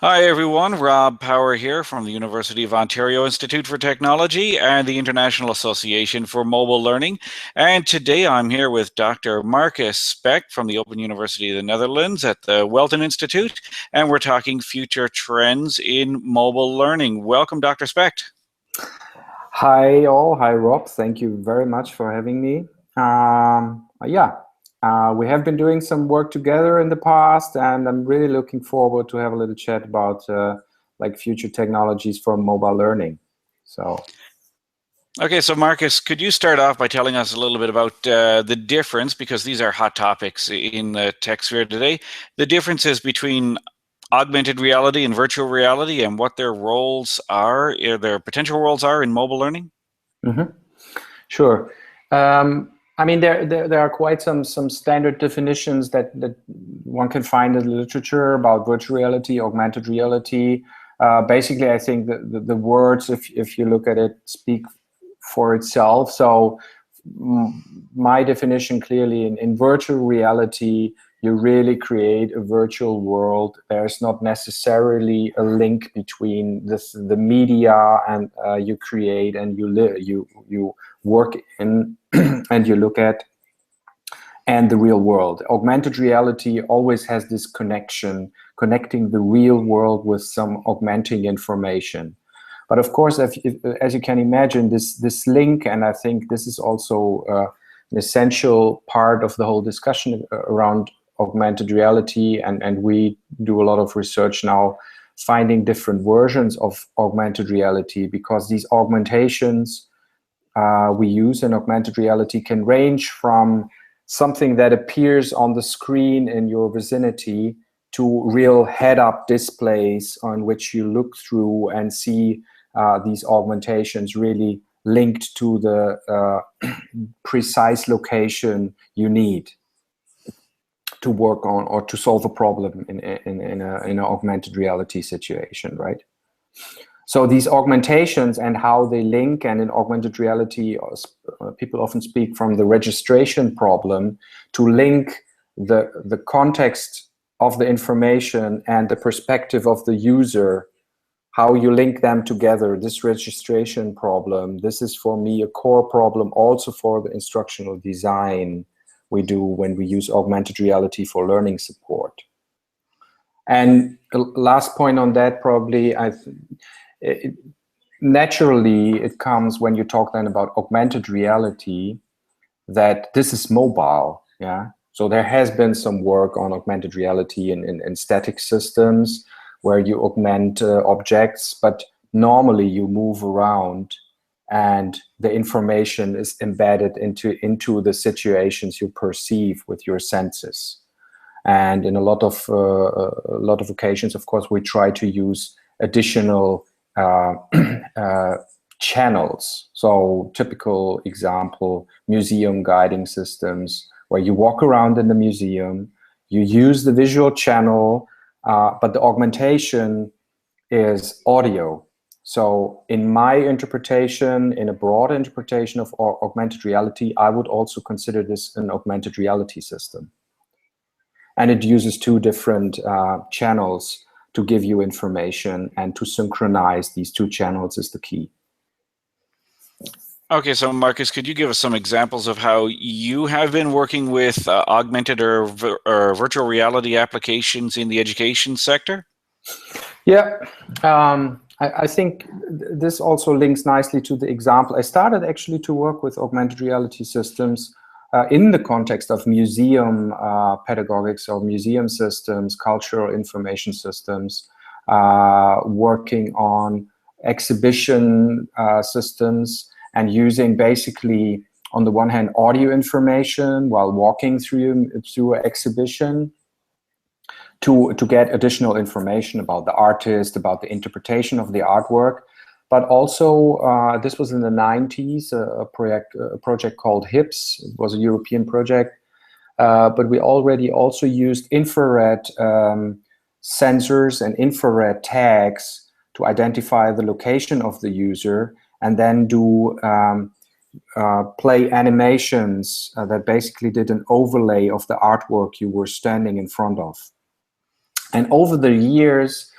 Hi everyone, Rob Power here from the University of Ontario Institute for Technology and the International Association for Mobile Learning. And today I'm here with Dr. Marcus Specht from the Open University of the Netherlands at the Welton Institute, and we're talking future trends in mobile learning. Welcome, Dr. Specht. Hi all, hi Rob, thank you very much for having me. We have been doing some work together in the past, and I'm really looking forward to have a little chat about like future technologies for mobile learning. Okay, so Marcus, could you start off by telling us a little bit about the difference, because these are hot topics in the tech sphere today, the differences between augmented reality and virtual reality and what their roles are, their potential roles are in mobile learning? Mm-hmm. Sure. I mean, there are quite some standard definitions that one can find in the literature about virtual reality, augmented reality. Basically, I think the words, if you look at it, speak for itself. So my definition clearly in virtual reality, you really create a virtual world. There's not necessarily a link between the media and you create and you work in and you look at, and the real world. Augmented reality always has this connection, connecting the real world with some augmenting information. But of course, as you can imagine, this link, and I think this is also an essential part of the whole discussion around augmented reality, and we do a lot of research now finding different versions of augmented reality, because these augmentations we use in augmented reality can range from something that appears on the screen in your vicinity to real head-up displays on which you look through and see these augmentations really linked to the precise location you need to work on or to solve a problem in an augmented reality situation, right? So these augmentations and how they link, and in augmented reality, people often speak from the registration problem to link the context of the information and the perspective of the user, how you link them together, this registration problem. This is for me a core problem also for the instructional design we do when we use augmented reality for learning support. And last point on that, probably, naturally it comes when you talk then about augmented reality, that this is mobile, yeah? So there has been some work on augmented reality in static systems where you augment objects, but normally you move around and the information is embedded into the situations you perceive with your senses. And in a lot of occasions, of course, we try to use additional channels. So typical example, museum guiding systems, where you walk around in the museum, you use the visual channel, but the augmentation is audio. So in my interpretation, in a broad interpretation of augmented reality, I would also consider this an augmented reality system. And it uses two different channels to give you information, and to synchronize these two channels is the key. Okay, so Marcus, could you give us some examples of how you have been working with augmented or virtual reality applications in the education sector? Yeah, I think this also links nicely to the example. I started actually to work with augmented reality systems in the context of museum pedagogics or museum systems, cultural information systems, working on exhibition systems, and using basically, on the one hand, audio information while walking through an exhibition to get additional information about the artist, about the interpretation of the artwork. But also, this was in the 90s, a project called HIPS. It was a European project. But we already also used infrared sensors and infrared tags to identify the location of the user, and then do play animations that basically did an overlay of the artwork you were standing in front of. And over the years,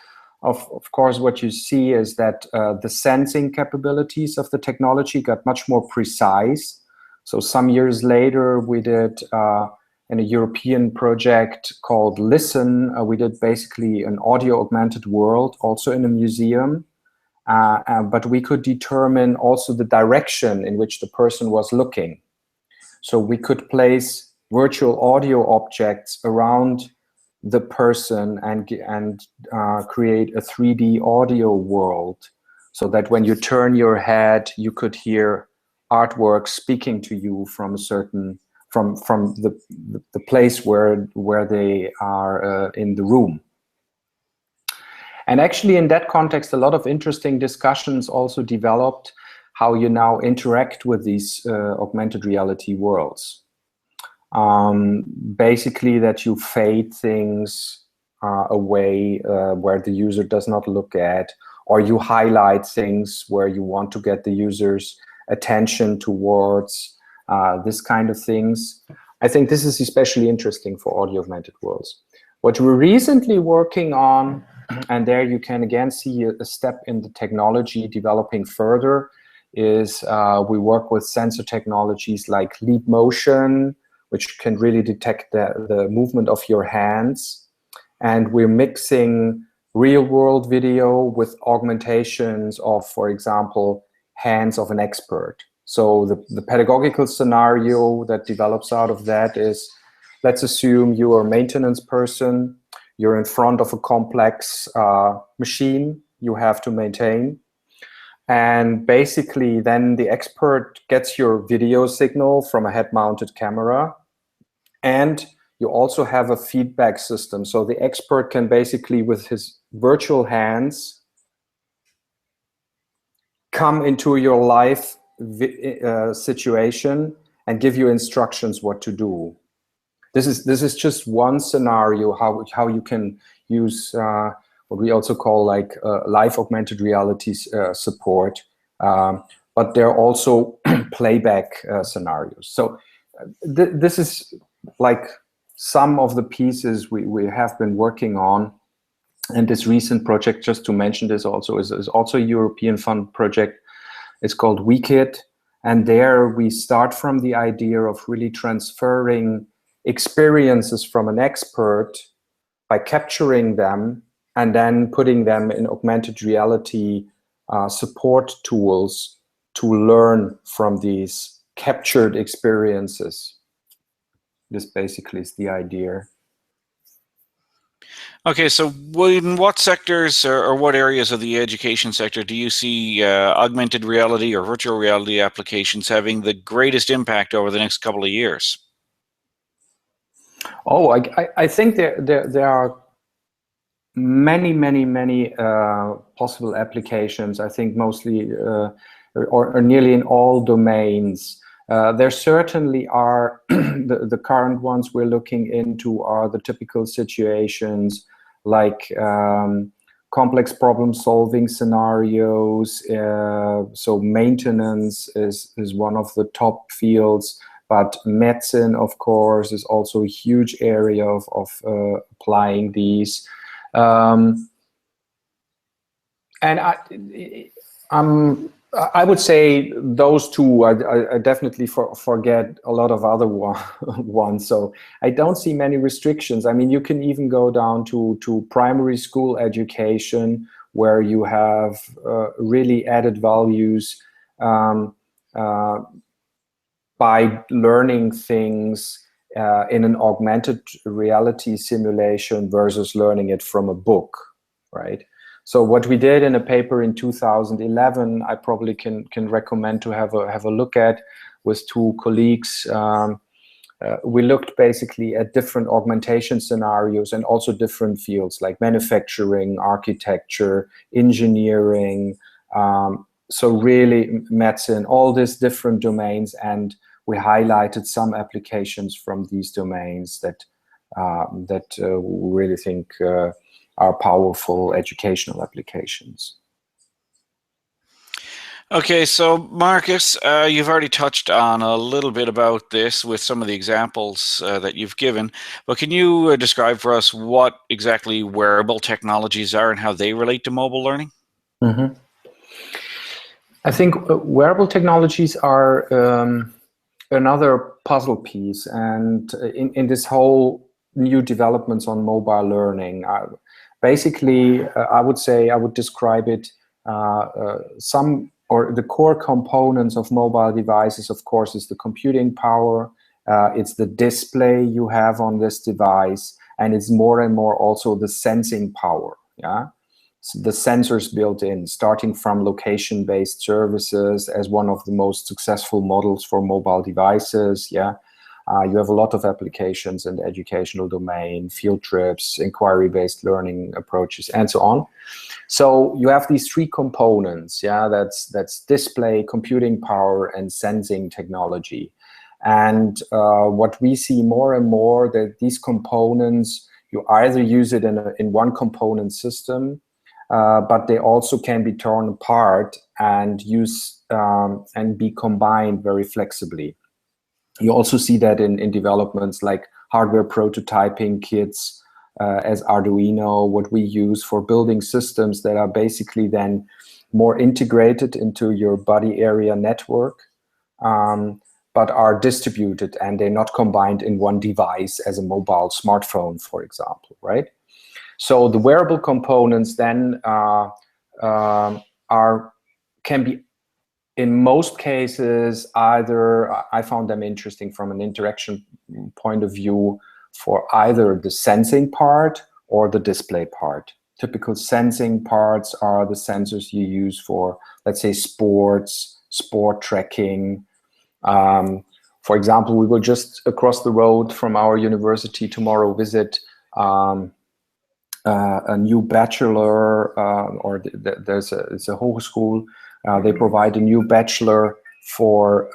of course, what you see is that the sensing capabilities of the technology got much more precise. So some years later, we did in a European project called Listen, we did basically an audio augmented world, also in a museum. But we could determine also the direction in which the person was looking. So we could place virtual audio objects around the person and create a 3D audio world, so that when you turn your head, you could hear artwork speaking to you from a certain from the place where they are in the room. And actually, in that context, a lot of interesting discussions also developed how you now interact with these augmented reality worlds. Basically, that you fade things away where the user does not look at, or you highlight things where you want to get the user's attention towards, this kind of things. I think this is especially interesting for audio augmented worlds. What we're recently working on, and there you can again see a step in the technology developing further, is we work with sensor technologies like leap motion, which can really detect the movement of your hands. And we're mixing real world video with augmentations of, for example, hands of an expert. So the pedagogical scenario that develops out of that is, let's assume you are a maintenance person, you're in front of a complex machine you have to maintain. And basically then the expert gets your video signal from a head-mounted camera. And you also have a feedback system. So the expert can basically, with his virtual hands, come into your live situation and give you instructions what to do. This is just one scenario how you can use what we also call like live augmented reality support. But there are also playback scenarios. So this is like some of the pieces we have been working on. And this recent project, just to mention this also, is also a European fund project. It's called WeKit. And there we start from the idea of really transferring experiences from an expert by capturing them and then putting them in augmented reality support tools to learn from these captured experiences. This basically is the idea. Okay, so in what sectors or what areas of the education sector do you see augmented reality or virtual reality applications having the greatest impact over the next couple of years? Oh, I think there are many possible applications. I think mostly or nearly in all domains. There certainly are the current ones we're looking into are the typical situations like complex problem-solving scenarios. So maintenance is one of the top fields, but medicine, of course, is also a huge area of applying these. And I would say those two. I definitely forget a lot of other ones. So I don't see many restrictions. I mean, you can even go down to primary school education, where you have really added values by learning things in an augmented reality simulation versus learning it from a book, right? So what we did in a paper in 2011, I probably can recommend to have a look at with two colleagues. We looked basically at different augmentation scenarios and also different fields like manufacturing, architecture, engineering, so really medicine, all these different domains, and we highlighted some applications from these domains that we really think are powerful educational applications. Okay, so Marcus, you've already touched on a little bit about this with some of the examples that you've given, but can you describe for us what exactly wearable technologies are and how they relate to mobile learning? Mm-hmm. I think wearable technologies are another puzzle piece, and in this whole new developments on mobile learning, basically, I would say I would describe it some or the core components of mobile devices. Of course, is the computing power. It's the display you have on this device, and it's more and more also the sensing power. Yeah. The sensors built in, starting from location-based services as one of the most successful models for mobile devices. Yeah, you have a lot of applications in the educational domain, field trips, inquiry-based learning approaches, and so on. So you have these three components. Yeah, that's display, computing power, and sensing technology. And what we see more and more that these components, you either use it in one component system, but they also can be torn apart and use and be combined very flexibly. You also see that in developments like hardware prototyping kits as Arduino, what we use for building systems that are basically then more integrated into your body area network, but are distributed and they're not combined in one device as a mobile smartphone, for example, right? So the wearable components then can be, in most cases, either I found them interesting from an interaction point of view for either the sensing part or the display part. Typical sensing parts are the sensors you use for, let's say, sport tracking. For example, we will just across the road from our university tomorrow visit a new bachelor, it's a whole school. They provide a new bachelor for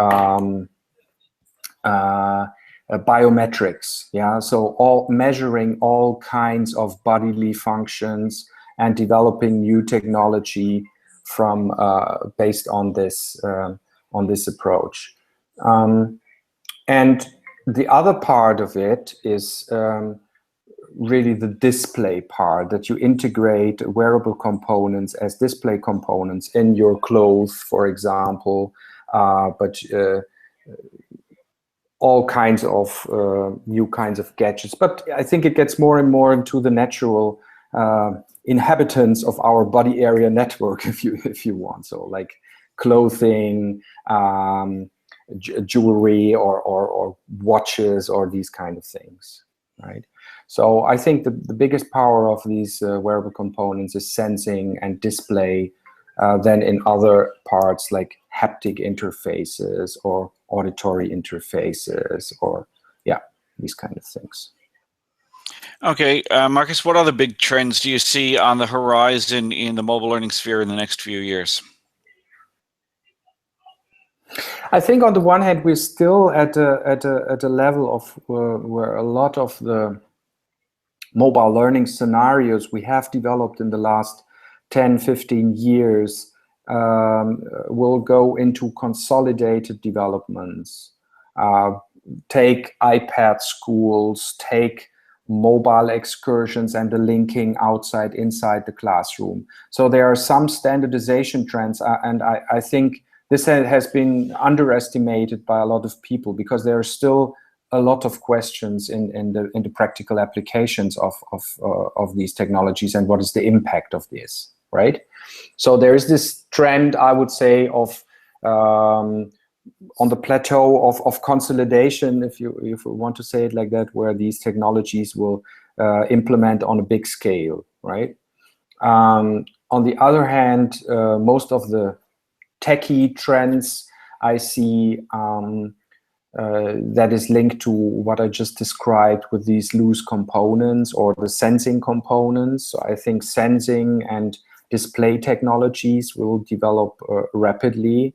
biometrics. Yeah, so all measuring all kinds of bodily functions and developing new technology from based on this approach. And the other part of it is really the display part, that you integrate wearable components as display components in your clothes, for example, but all kinds of new kinds of gadgets. But I think it gets more and more into the natural inhabitants of our body area network, if you want. So like clothing, jewelry, or watches, or these kind of things, right? So I think the biggest power of these wearable components is sensing and display, than in other parts like haptic interfaces or auditory interfaces, or yeah, these kind of things. Okay, Marcus, what other big trends do you see on the horizon in the mobile learning sphere in the next few years? I think on the one hand, we're still at a level of where a lot of the mobile learning scenarios we have developed in the last 10, 15 years will go into consolidated developments. Take iPad schools, take mobile excursions and the linking outside, inside the classroom. So there are some standardization trends, and I think this has been underestimated by a lot of people, because there are still a lot of questions in the practical applications of these technologies, and what is the impact of this, right? So there is this trend, I would say, of on the plateau of consolidation, if you want to say it like that, where these technologies will implement on a big scale, right? On the other hand, most of the techie trends I see that is linked to what I just described with these loose components or the sensing components. So I think sensing and display technologies will develop rapidly.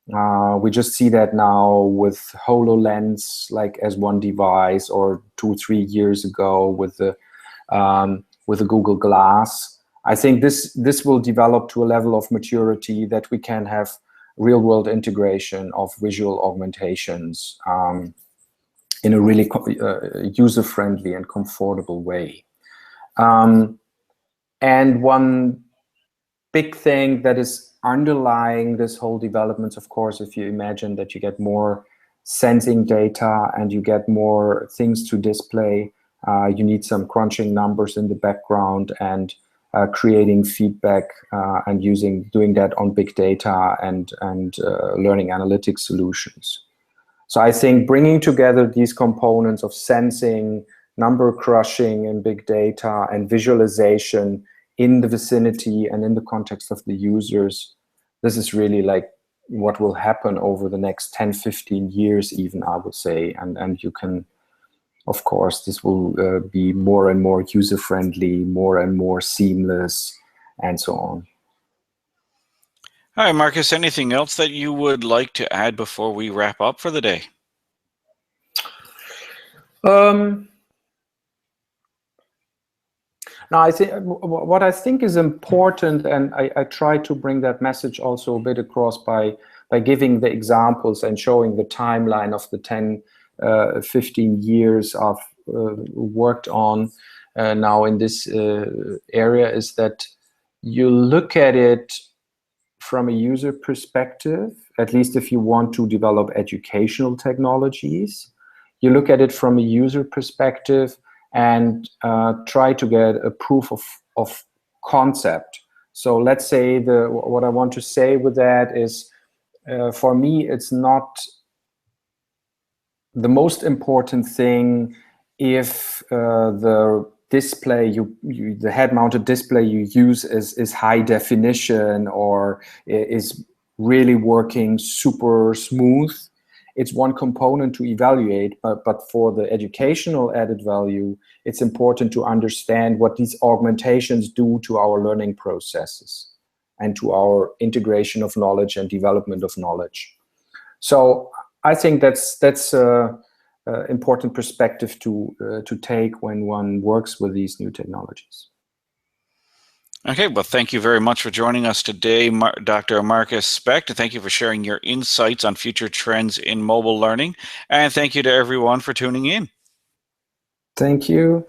We just see that now with HoloLens, like as one device, or 2-3 years ago with the Google Glass. I think this will develop to a level of maturity that we can have real-world integration of visual augmentations in a really user-friendly and comfortable way. And one big thing that is underlying this whole development, of course, if you imagine that you get more sensing data and you get more things to display, you need some crunching numbers in the background and creating feedback and doing that on big data and learning analytics solutions. So I think bringing together these components of sensing, number crushing and big data and visualization in the vicinity and in the context of the users, this is really like what will happen over the next 10, 15 years even, I would say. And you can, of course, this will be more and more user-friendly, more and more seamless, and so on. All right, Marcus, anything else that you would like to add before we wrap up for the day? Now, I think what I think is important, and I try to bring that message also a bit across by giving the examples and showing the timeline of the 10, 15 years I've worked on now in this area, is that you look at it from a user perspective, at least if you want to develop educational technologies. You look at it from a user perspective and try to get a proof of concept. So let's say what I want to say with that is, for me, it's not the most important thing if the display the head-mounted display you use is high definition or is really working super smooth. It's one component to evaluate, but for the educational added value, it's important to understand what these augmentations do to our learning processes and to our integration of knowledge and development of knowledge. So I think that's important perspective to take when one works with these new technologies. Okay, well, thank you very much for joining us today, Dr. Marcus Specht. Thank you for sharing your insights on future trends in mobile learning. And thank you to everyone for tuning in. Thank you.